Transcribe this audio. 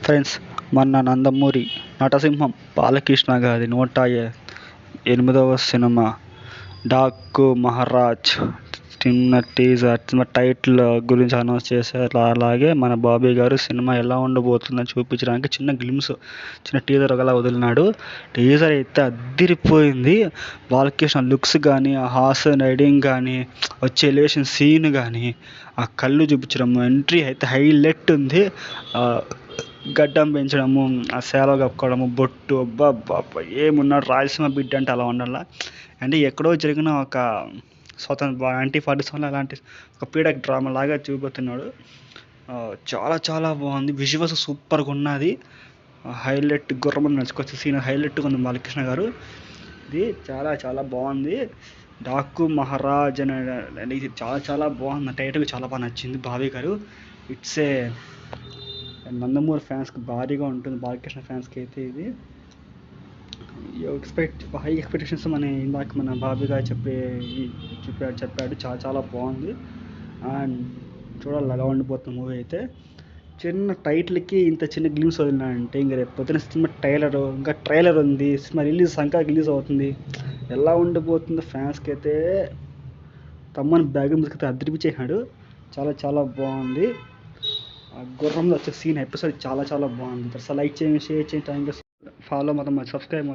Friends, మొన్న నందమూరి నటసింహం బాలకృష్ణ గారి 108వ cinema 'Daaku Maharaj' చిన్న టీజర్, టైటిల్ గురించి అనౌన్స్ చేశారు. అలాగే మన బాబీ గారు సినిమా ఎలా ఉండబోతుందని చూపించడానికి చిన్న గ్లిమ్స్, చిన్న టీజర్ ఒకలా వదిలినాడు. టీజర్ అయితే అదిరిపోయింది. బాలకృష్ణ లుక్స్ కానీ, ఆ హార్స్ రైడింగ్ కానీ, వచ్చే ఎలివేషన్ సీన్ కానీ, ఆ కళ్ళు చూపించడం, ఎంట్రీ అయితే హైలైట్ ఉంది. గడ్డం పెంచడము, ఆ సేవ కప్పుకోవడము, బొట్టు, అబ్బా ఏమున్నాడు రాయలసీమ బిడ్డ అంటే అలా ఉండాల. అంటే ఎక్కడో జరిగిన ఒక స్వతంత్ర 1947 అలాంటి ఒక పీడక్ డ్రామా లాగా చూపుతున్నాడు. చాలా బాగుంది. విజువల్స్ సూపర్గా ఉన్నది. హైలైట్ గుర్రం నడుచుకొచ్చే సీన్ హైలైట్గా ఉంది బాలకృష్ణ గారు. ఇది చాలా బాగుంది. 'డాకు మహారాజ్' అనే ఇది చాలా బాగుంది. టైటిల్ చాలా బాగా నచ్చింది బాబీ గారు. ఇట్స్ ఏ నందమూరి ఫ్యాన్స్కి భారీగా ఉంటుంది. బాలకృష్ణ ఫ్యాన్స్కి అయితే ఇది హై ఎక్స్పెక్టేషన్స్ ఇందాక మన బాబీ గారు చెప్పాడు. చాలా బాగుంది. అండ్ చూడాలి ఎలా ఉండిపోతుంది మూవీ అయితే. చిన్న టైటిల్కి ఇంత చిన్న గ్లిమ్స్ వదిలినాడంటే ఇంక రేపు పొద్దున సినిమా ట్రైలర్ ఉంది. సినిమా సంక్రాంతికి రిలీజ్ అవుతుంది. ఎలా ఉండిపోతుందో ఫ్యాన్స్కి అయితే తమ్మని బ్యాగ్ ముసుకైతే అదిరిపించేసాడు. చాలా బాగుంది. గుర్రంలో వచ్చే సీన్ ఎపిసోడ్ చాలా బాగుంది. లైక్ చేయండి, షేర్ చేయండి, థ్యాంక్ యూ. ఫాలో మొత్తం సబ్స్క్రైబ్